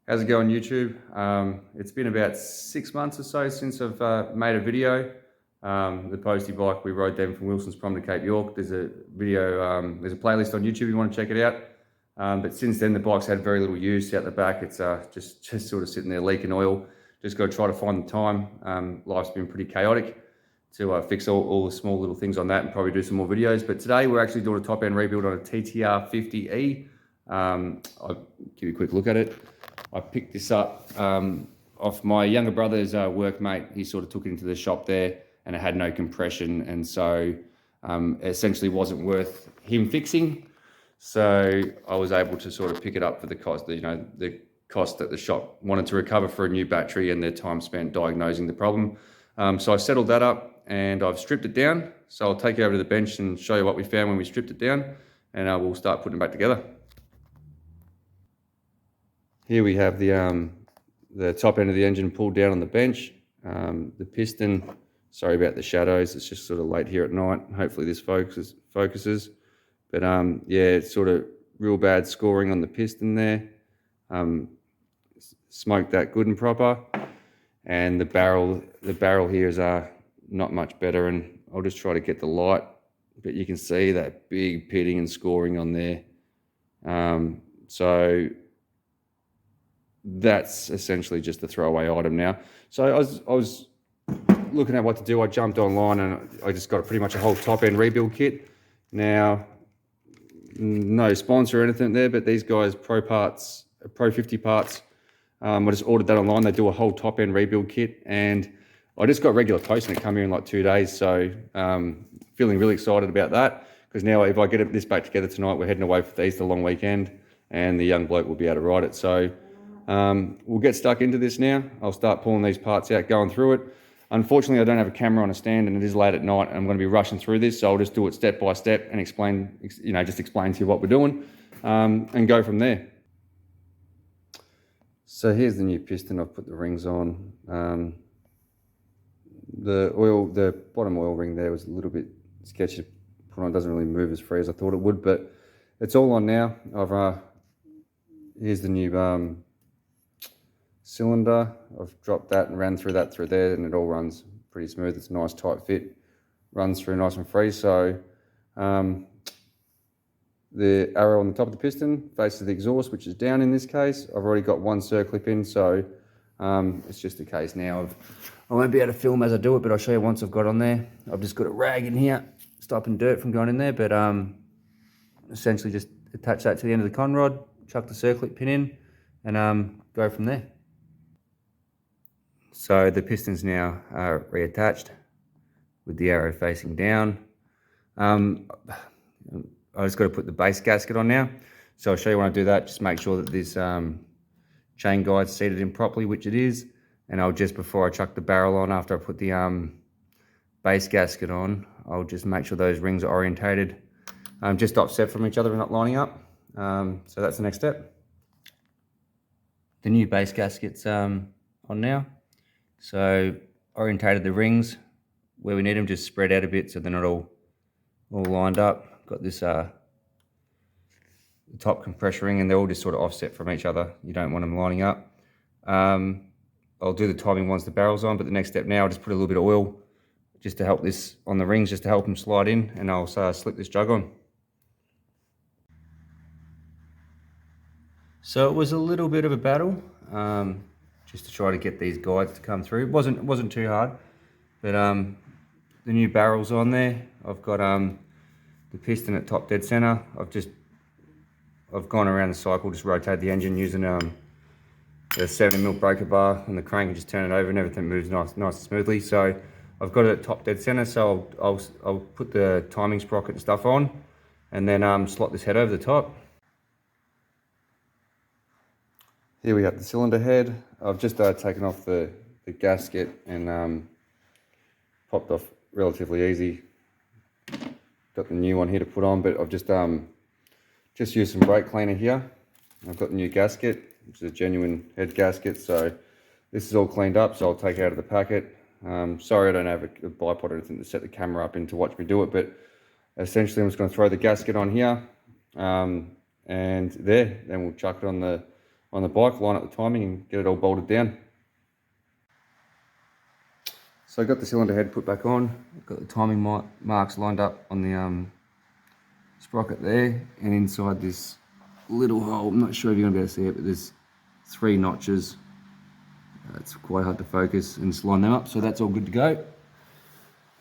How's it going, YouTube? It's been about 6 months or so since I've made a video. The Postie bike, we rode them from Wilson's Prom to Cape York. There's a video, there's a playlist on YouTube if you want to check it out. But since then, the bike's had very little use out the back. It's just sort of sitting there leaking oil. Just got to try to find the time. Life's been pretty chaotic to fix all the small little things on that and probably do some more videos. But today we're actually doing a top end rebuild on a TTR-50E. I'll give you a quick look at it. I picked this up off my younger brother's workmate. He sort of took it into the shop there and it had no compression, and so essentially wasn't worth him fixing. So I was able to sort of pick it up for the cost, the cost that the shop wanted to recover for a new battery and their time spent diagnosing the problem. So I settled that up and I've stripped it down. So I'll take you over to the bench and show you what we found when we stripped it down, and we'll start putting it back together. Here we have the top end of the engine pulled down on the bench. The piston, sorry about the shadows, it's just sort of late here at night. Hopefully this focuses. But yeah, it's sort of real bad scoring on the piston there. Smoked that good and proper. And the barrel here is not much better, and I'll just try to get the light, but you can see that big pitting and scoring on there. So that's essentially just a throwaway item now. So I was looking at what to do. I jumped online and I just got pretty much a whole top end rebuild kit. Now, no sponsor or anything there, but these guys, Pro 50 parts, I just ordered that online. They do a whole top end rebuild kit, and I just got regular post and it came here in like 2 days. So feeling really excited about that, because now if I get this back together tonight, we're heading away for the Easter long weekend and the young bloke will be able to ride it. So we'll get stuck into this now. I'll start pulling these parts out, going through it. Unfortunately, I don't have a camera on a stand and it is late at night. I'm going to be rushing through this, so I'll just do it step by step and explain to you what we're doing, and go from there. So here's the new piston. I've put the rings on. The bottom oil ring there was a little bit sketchy to put on. It doesn't really move as free as I thought it would, but it's all on now. Here's the new cylinder. I've dropped that and ran through there, and it all runs pretty smooth. It's a nice tight fit, runs through nice and free. So the arrow on the top of the piston faces the exhaust, which is down in this case. I've already got one circlip in, so it's just a case now of, I won't be able to film as I do it, but I'll show you once I've got on there. I've just got a rag in here stopping dirt from going in there, but essentially just attach that to the end of the con rod, chuck the circlip pin in, and go from there. So the piston's now reattached with the arrow facing down. I just got to put the base gasket on now. So I'll show you when I do that. Just make sure that this chain guide's seated in properly, which it is. And I'll just, before I chuck the barrel on, after I put the base gasket on, I'll just make sure those rings are orientated, just offset from each other and not lining up. So that's the next step. The new base gasket's on now. So orientated the rings where we need them, just spread out a bit so they're not all lined up. Got this the top compressor ring, and they're all just sort of offset from each other. You don't want them lining up. I'll do the timing once the barrel's on, but the next step now, I'll just put a little bit of oil just to help this on the rings, just to help them slide in, and I'll slip this jug on. So it was a little bit of a battle, just to try to get these guides to come through. It wasn't too hard, but the new barrel's on there. I've got the piston at top dead center. I've gone around the cycle, just rotate the engine using the 70mm breaker bar on the crank, and just turn it over, and everything moves nice and smoothly. So I've got it at top dead center. So I'll put the timing sprocket and stuff on, and then slot this head over the top. Here we have the cylinder head. I've just taken off the gasket and popped off relatively easy. Got the new one here to put on, but I've just used some brake cleaner here. I've got the new gasket, which is a genuine head gasket. So this is all cleaned up, so I'll take it out of the packet. Sorry I don't have a bipod or anything to set the camera up in to watch me do it, but essentially I'm just going to throw the gasket on here, and then we'll chuck it on the on the bike, line up the timing and get it all bolted down. So I got the cylinder head put back on, got the timing marks lined up on the sprocket there, and inside this little hole, I'm not sure if you're going to be able to see it, but there's 3 notches. It's quite hard to focus, and just line them up, so that's all good to go.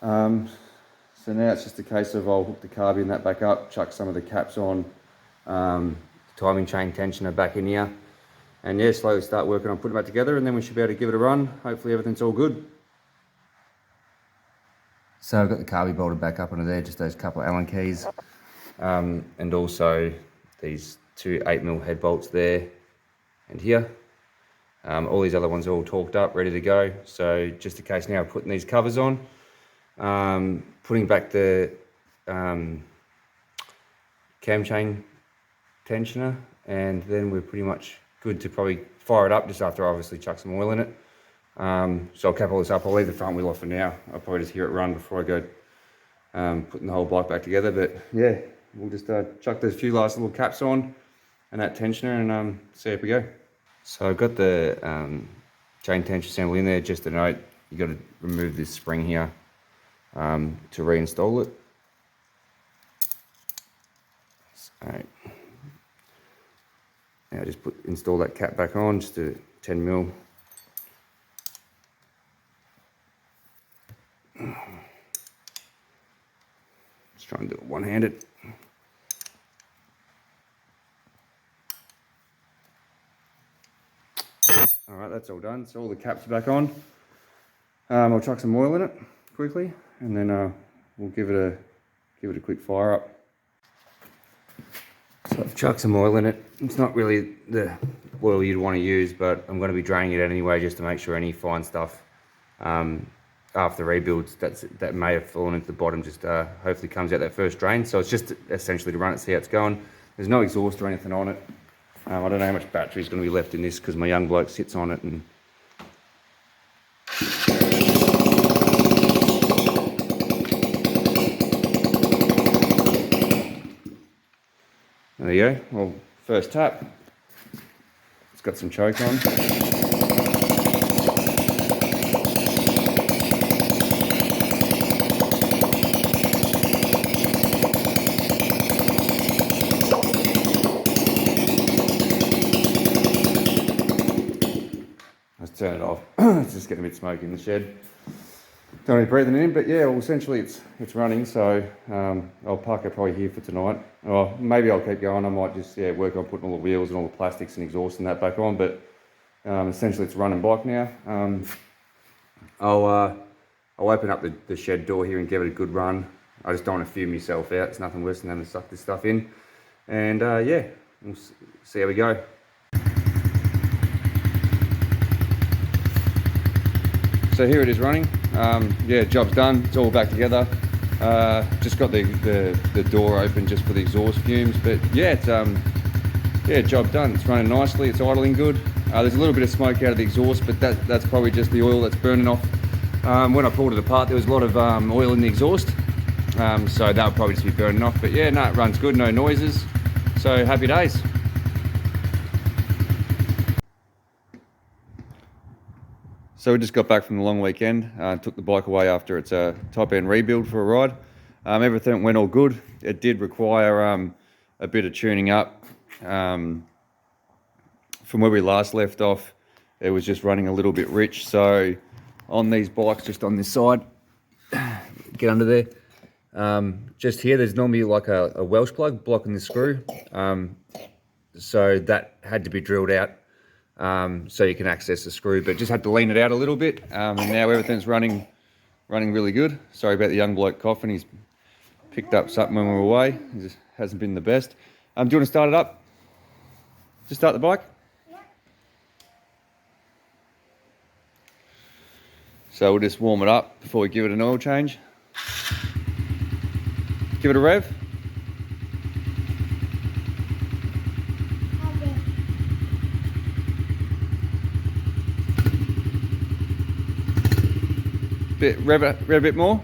So now it's just a case of I'll hook the carby and that back up, chuck some of the caps on, timing chain tensioner back in here, and yeah, slowly start working on putting that together, and then we should be able to give it a run. Hopefully everything's all good. So I've got the carby bolted back up onto there, just those couple of Allen keys, and also these 2 8mm head bolts there and here. All these other ones are all torqued up, ready to go. So just a case now of putting these covers on, putting back the cam chain tensioner, and then we're pretty much good to probably fire it up, just after I obviously chuck some oil in it. So I'll cap all this up. I'll leave the front wheel off for now. I'll probably just hear it run before I go putting the whole bike back together. But yeah, we'll just chuck those few last little caps on and that tensioner and see how we go. So I've got the chain tension assembly in there. Just a note, you got to remove this spring here to reinstall it. So now just install that cap back on, just a 10mm. Just try and do it one-handed. All right, that's all done. So all the caps are back on. I'll chuck some oil in it quickly, and then we'll give it a quick fire up. So I've chucked some oil in it. It's not really the oil you'd want to use, but I'm going to be draining it anyway, just to make sure any fine stuff after rebuilds that may have fallen into the bottom just hopefully comes out that first drain. So it's just essentially to run it, see how it's going. There's no exhaust or anything on it. I don't know how much battery is going to be left in this, because my young bloke sits on it and there you go. Well, first tap, it's got some choke on. Let's turn it off. It's just getting a bit smoky in the shed. Don't need breathing in, but yeah, well, essentially it's running, so I'll park it probably here for tonight. Or maybe I'll keep going. I might just work on putting all the wheels and all the plastics and exhaust and that back on, but essentially it's a running bike now. I'll open up the shed door here and give it a good run. I just don't want to fume myself out. It's nothing worse than having to suck this stuff in. And yeah, we'll see how we go. So here it is running. Yeah, job's done. It's all back together. Just got the door open just for the exhaust fumes, but yeah, it's yeah, job done. It's running nicely. It's idling good. There's a little bit of smoke out of the exhaust, but that's probably just the oil that's burning off. When I pulled it apart, there was a lot of oil in the exhaust, so that would probably just be burning off. But yeah, no, it runs good. No noises. So happy days. So we just got back from the long weekend, took the bike away after its top end rebuild for a ride. Everything went all good. It did require a bit of tuning up. From where we last left off, it was just running a little bit rich. So on these bikes, just on this side, get under there. Just here, there's normally like a Welsh plug blocking the screw. So that had to be drilled out. So you can access the screw, but just had to lean it out a little bit, and now everything's running really good. Sorry about the young bloke coughing. He's picked up something when we were away. It just hasn't been the best. Do you want to start it up? Just start the bike? Yeah. So we'll just warm it up before we give it an oil change. Give it a rev. Rev a bit more.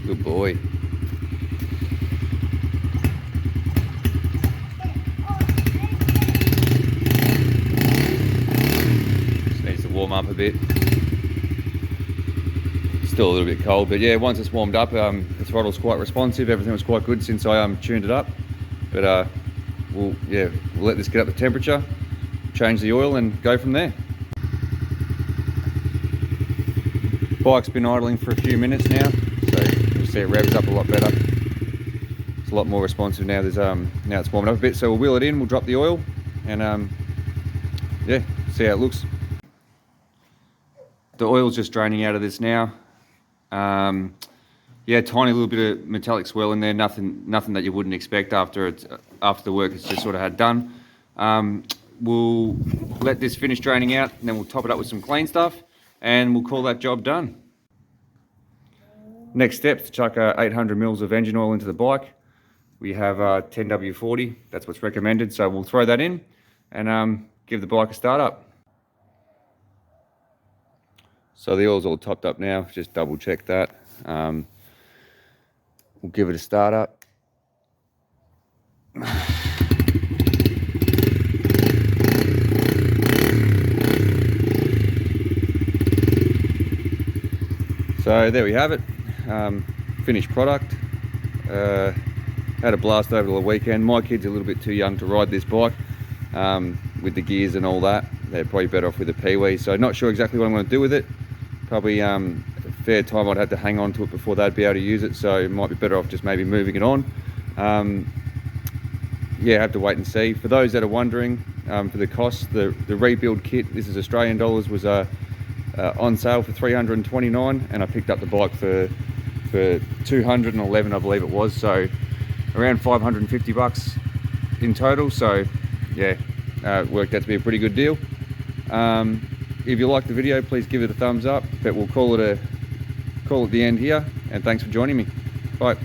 Good boy. up a bit. Still a little bit cold, but yeah, once it's warmed up, the throttle's quite responsive. Everything was quite good since I tuned it up. But we'll let this get up to temperature, change the oil, and go from there. Bike's been idling for a few minutes now, so you'll see it revs up a lot better. It's a lot more responsive now. There's now it's warming up a bit, so we'll wheel it in, we'll drop the oil, and yeah, see how it looks. The oil's just draining out of this now. Yeah, tiny little bit of metallic swell in there. Nothing that you wouldn't expect after the work it's just sort of had done. We'll let this finish draining out, and then we'll top it up with some clean stuff, and we'll call that job done. Next step, to chuck 800 mils of engine oil into the bike. We have 10W40. That's what's recommended. So we'll throw that in and give the bike a start up. So the oil's all topped up now, just double check that. We'll give it a start up. So there we have it, finished product. Had a blast over the weekend. My kid's a little bit too young to ride this bike with the gears and all that. They're probably better off with a Pee-wee, so not sure exactly what I'm going to do with it. Probably a fair time I'd have to hang on to it before they'd be able to use it, so it might be better off just maybe moving it on. Yeah, I have to wait and see. For those that are wondering, for the cost, the rebuild kit, this is Australian dollars, was on sale for $329, and I picked up the bike for $211, I believe it was, so around $550 in total. So yeah, it worked out to be a pretty good deal. If you like the video, please give it a thumbs up, but we'll call it the end here, and thanks for joining me. Bye.